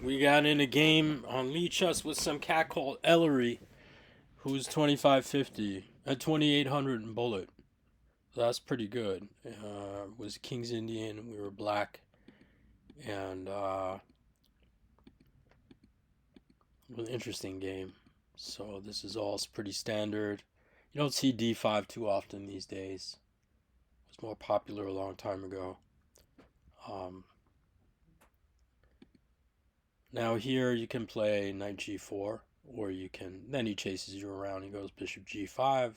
We got in a game on Lichess with some cat called Ellery, who's 2550 at 2800 in bullet. That's pretty good. Was King's Indian. We were black, and it was an interesting game. So this is all pretty standard. You don't see D5 too often these days. It was more popular a long time ago. Um, Now here you can play knight g4, or you can, then he chases you around. He goes bishop g5,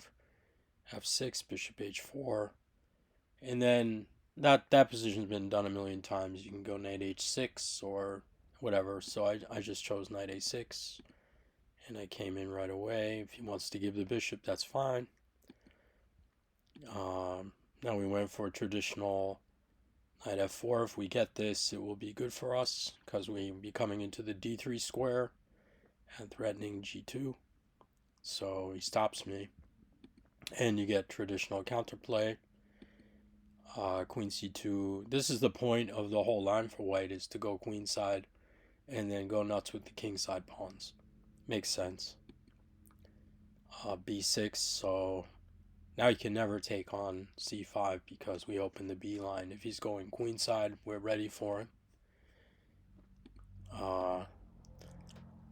f6, bishop h4, and then that position's been done a million times. You can go knight h6 or whatever. So I just chose knight a6, and I came in right away. If he wants to give the bishop, that's fine. Now we went for a traditional knight f4. If we get this, it will be good for us because we will be coming into the d3 square and threatening g2. So he stops me, and you get traditional counterplay. Queen c2. This is the point of the whole line for white, is to go queenside and then go nuts with the kingside pawns. Makes sense. b6. So now you can never take on c5 because we open the b line. If he's going queenside, we're ready for him.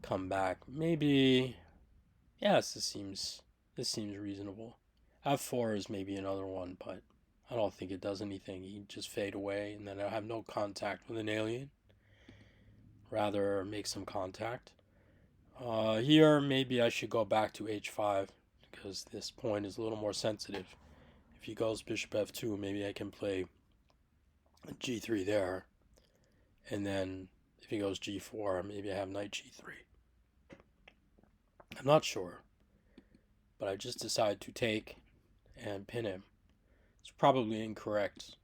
Come back. Maybe. Yes, this seems reasonable. f4 is maybe another one, but I don't think it does anything. He'd just fade away, and then I'll have no contact with an alien. Rather make some contact. Here, maybe I should go back to h5 because this point is a little more sensitive. If he goes bishop f2, maybe I can play g3 there. And then if he goes g4, maybe I have knight g3. I'm not sure. But I just decided to take and pin him. It's probably incorrect.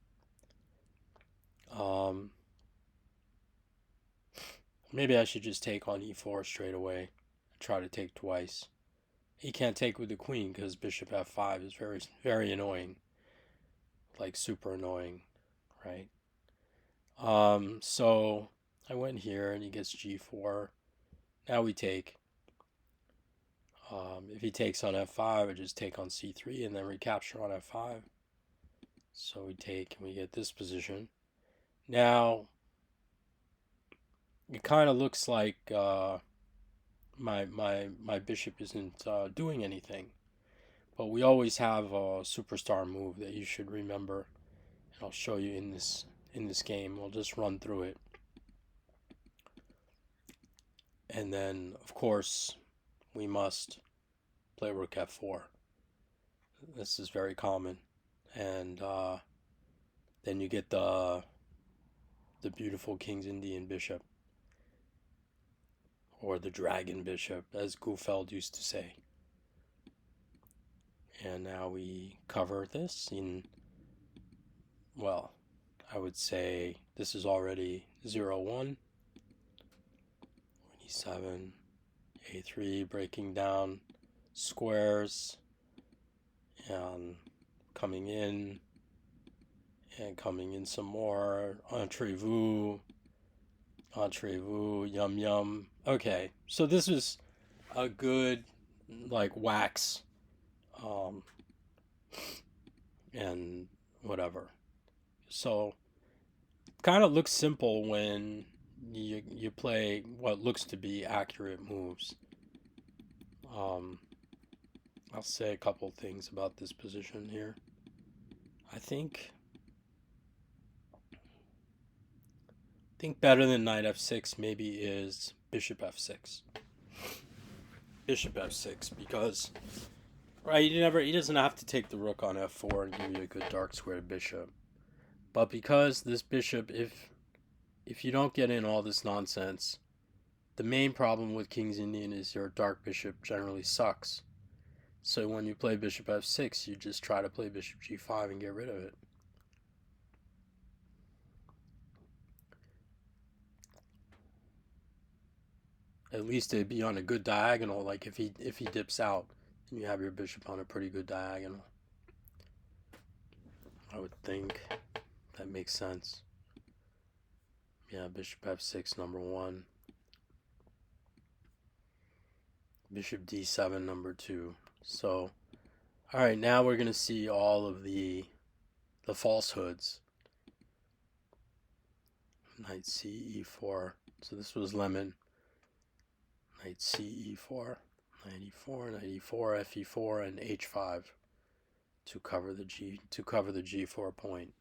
Maybe I should just take on e4 straight away and try to take twice. He can't take with the queen because bishop f5 is very, very annoying. Like super annoying, right? So I went here and he gets g4. Now we take. If he takes on f5, I just take on c3 and then recapture on f5. So we take and we get this position. Now, it kind of looks like my bishop isn't doing anything. But we always have a superstar move that you should remember. And I'll show you in this game. We'll just run through it. And then, of course, we must play rook f4. This is very common. And then you get the beautiful King's Indian bishop, or the dragon bishop, as Gufeld used to say. And now we cover this in, well, I would say this is already 0-1. e7, a3, breaking down squares, and coming in, and coming in some more. Entrez-vous, yum yum. Okay, so this was a good, like, wax, and whatever. So, kind of looks simple when you play what looks to be accurate moves. I'll say a couple things about this position here. I think better than knight f6 maybe is bishop f6. Bishop f6, because right, he doesn't have to take the rook on f4 and give you a good dark squared bishop. But because this bishop, if you don't get in all this nonsense, the main problem with King's Indian is your dark bishop generally sucks. So when you play bishop f6, you just try to play bishop g5 and get rid of it. At least it'd be on a good diagonal. Like if he dips out, then you have your bishop on a pretty good diagonal. I would think that makes sense. Yeah, bishop f6, number one. Bishop d7, number 2. So, all right, now we're going to see all of the falsehoods. Knight c e4. So this was lemon. Knight c e4, knight e4, knight e4, f e4, and h5 to cover the g4 point.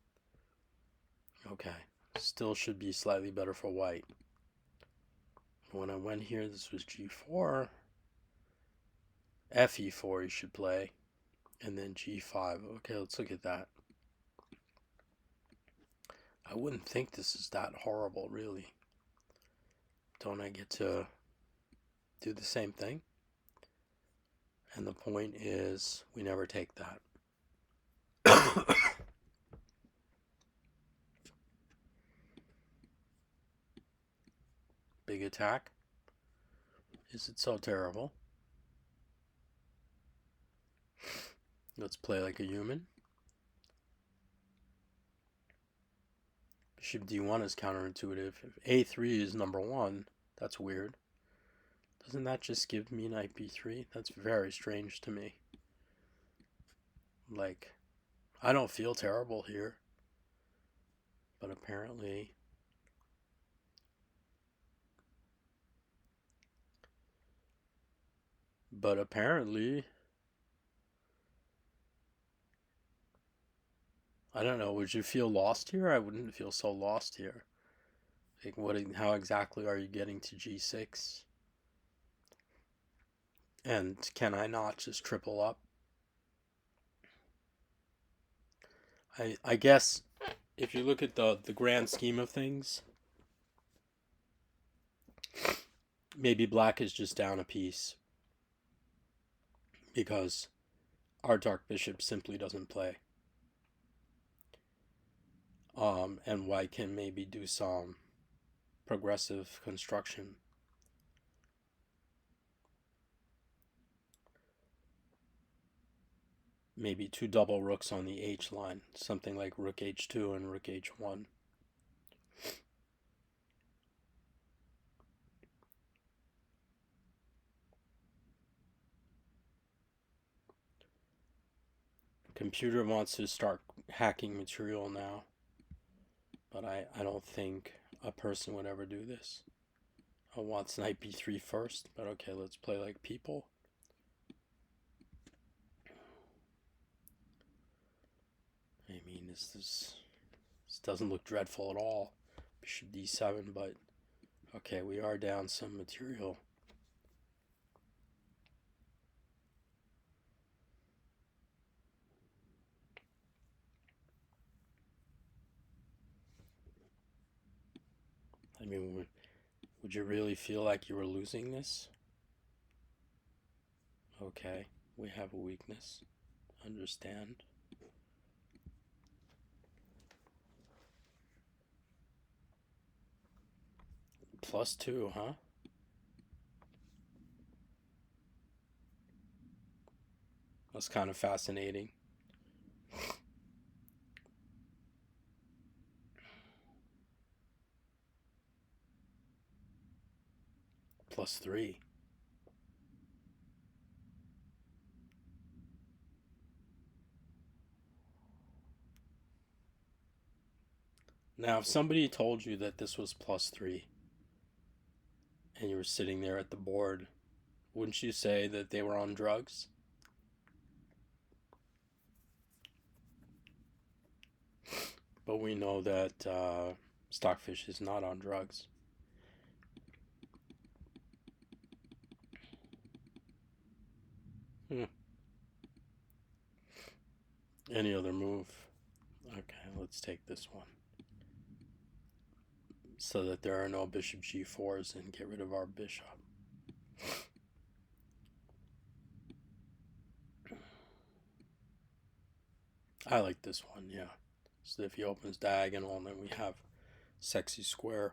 Okay, still should be slightly better for white. When I went here, this was g4, f e4 you should play, and then g5. Okay, let's look at that. I wouldn't think this is that horrible, really. Don't I get to do the same thing? And the point is, we never take that. Big attack. Is it so terrible? Let's play like a human. Bishop d1 is counterintuitive. If a3 is number 1, that's weird. Doesn't that just give me knight b3? That's very strange to me. Like, I don't feel terrible here. But apparently... I don't know, would you feel lost here? I wouldn't feel so lost here. Like, how exactly are you getting to g6? And can I not just triple up? I guess if you look at the grand scheme of things, maybe black is just down a piece because our dark bishop simply doesn't play. And white can maybe do some progressive construction. Maybe 2 double rooks on the h line, something like rook h2 and rook h1. Computer wants to start hacking material now, but I don't think a person would ever do this. I want knight b3 first, but okay, let's play like people. I mean, this doesn't look dreadful at all. Bishop d7, but okay, we are down some material. I mean, would you really feel like you were losing this? Okay, we have a weakness. Understand. +2, huh? That's kind of fascinating. +3. Now, if somebody told you that this was +3 and you were sitting there at the board, wouldn't you say that they were on drugs? But we know that Stockfish is not on drugs. Any other move? Okay, let's take this one. So that there are no bishop g4s and get rid of our bishop. I like this one, yeah. So if he opens diagonal, then we have sexy square.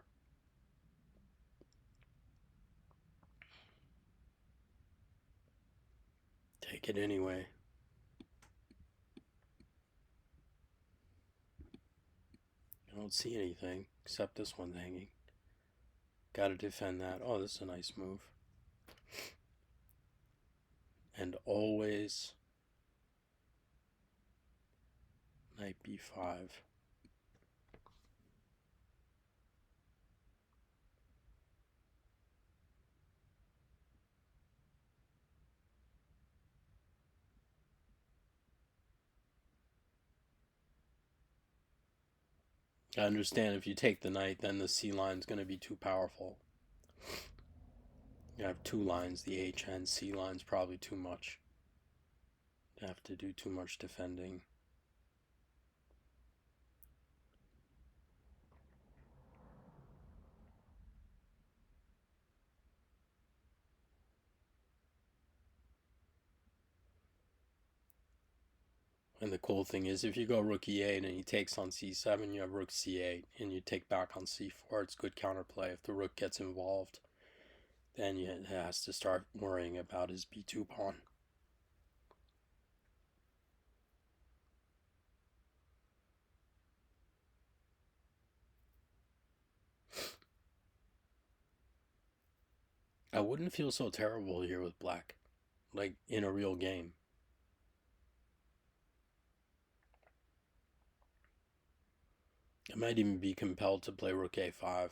Take it anyway. I don't see anything except this one's hanging. Gotta defend that. Oh, this is a nice move. and always knight b5. I understand if you take the knight, then the c line is going to be too powerful. You have two lines, the h and c line's probably too much. You have to do too much defending. And the cool thing is, if you go rook e8 and he takes on c7, you have rook c8, and you take back on c4. It's good counterplay. If the rook gets involved, then he has to start worrying about his b2 pawn. I wouldn't feel so terrible here with black, like in a real game. I might even be compelled to play rook a5.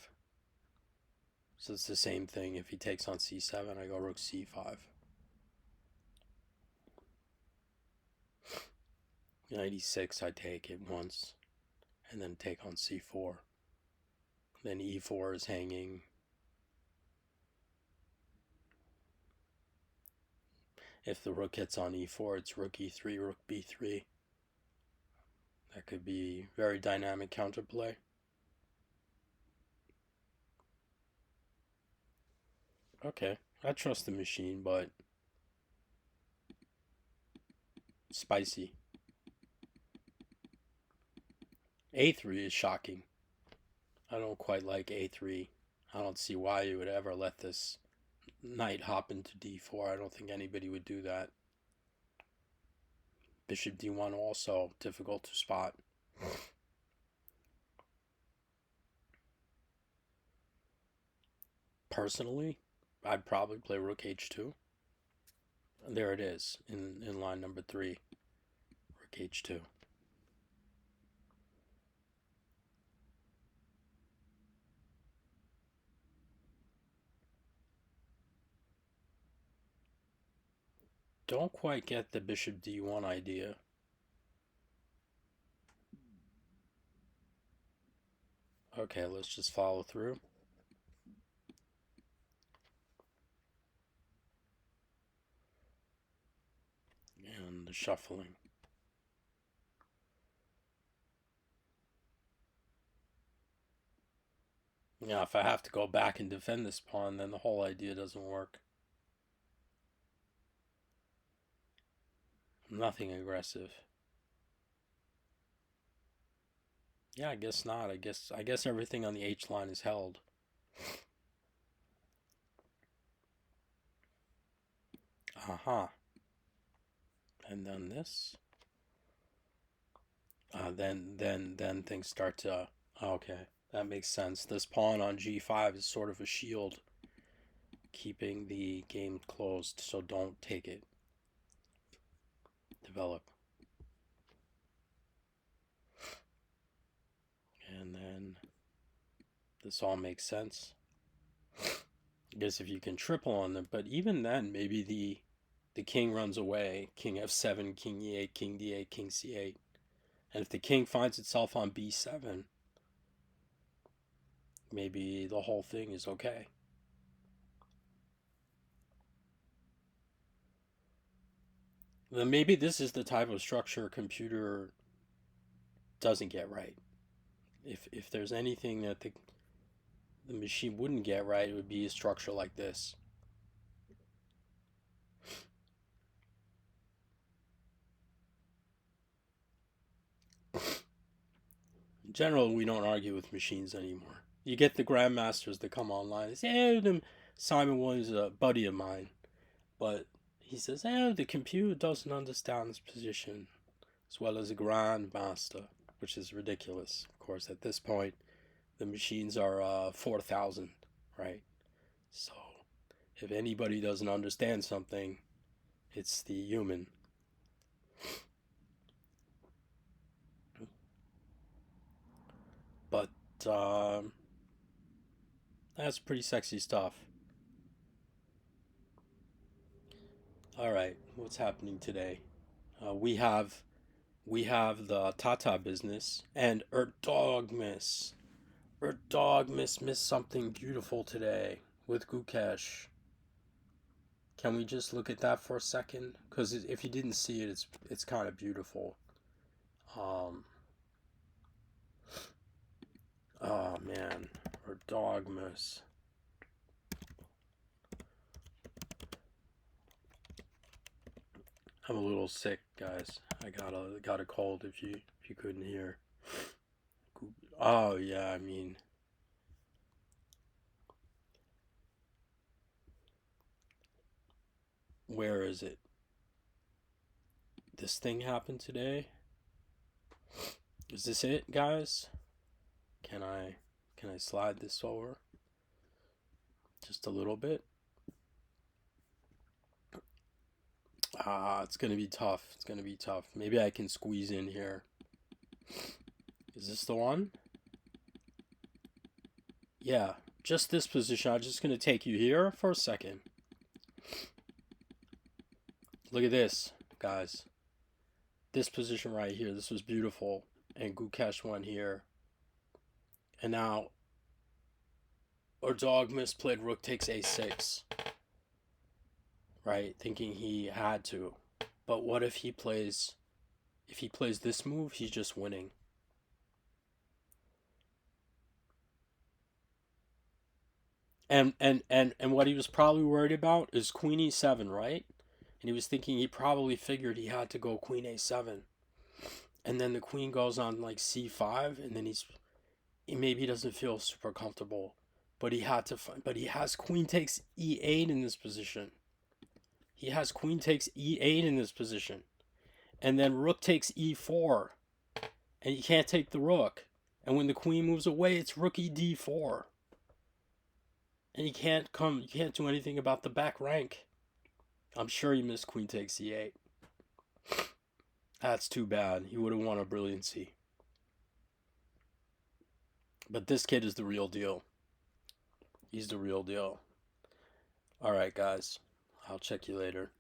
So it's the same thing. If he takes on c7, I go rook c5. Knight e6, I take it once, and then take on c4. Then e4 is hanging. If the rook hits on e4, it's rook e3, rook b3. That could be very dynamic counterplay. Okay, I trust the machine, but spicy. a3 is shocking. I don't quite like a3. I don't see why you would ever let this knight hop into d4. I don't think anybody would do that. Bishop d1 also difficult to spot. Personally, I'd probably play rook h2. There it is in line number 3. Rook h2. Don't quite get the bishop d1 idea. Okay, let's just follow through. And the shuffling. Yeah, if I have to go back and defend this pawn, then the whole idea doesn't work. Nothing aggressive. Yeah, I guess not. I guess everything on the H line is held. Aha. And then this. Then things start to. Okay, that makes sense. This pawn on g5 is sort of a shield, keeping the game closed. So don't take it. Develop. And then this all makes sense. I guess if you can triple on them, but even then, maybe the king runs away. King f7, king e8, king d8, king c8. And if the king finds itself on b7, maybe the whole thing is okay. Then maybe this is the type of structure a computer doesn't get right. If there's anything that the machine wouldn't get right, it would be a structure like this. In general, we don't argue with machines anymore. You get the grandmasters that come online and say, hey, Simon was a buddy of mine. But he says, oh, the computer doesn't understand this position as well as a grandmaster, which is ridiculous. Of course, at this point, the machines are 4,000, right? So if anybody doesn't understand something, It's the human. But that's pretty sexy stuff. All right, what's happening today? We have the Tata business and Erdogmus missed something beautiful today with Gukesh. Can we just look at that for a second? Because if you didn't see it, it's kind of beautiful. Um, oh man, Erdogmus. I'm a little sick, guys. I got a cold. If you couldn't hear. Oh yeah, I mean, where is it? This thing happened today. Is this it, guys? Can I slide this over just a little bit? It's gonna be tough. It's gonna be tough. Maybe I can squeeze in here. Is this the one? Yeah, just this position. I'm just gonna take you here for a second. Look at this, guys. This position right here. This was beautiful. And Gukesh went here. And now Erdogmus played rook takes a6. Right? Thinking he had to. But what if he plays this move, he's just winning. And what he was probably worried about is queen e7, right? And he was thinking, he probably figured he had to go queen a7. And then the queen goes on like c5, and then maybe he doesn't feel super comfortable, but he has queen takes e8 in this position. He has queen takes e8 in this position. And then rook takes e4. And you can't take the rook. And when the queen moves away, it's rook e d4. And you can't do anything about the back rank. I'm sure you missed queen takes e8. That's too bad. He would have won a brilliancy. But this kid is the real deal. He's the real deal. All right, guys. I'll check you later.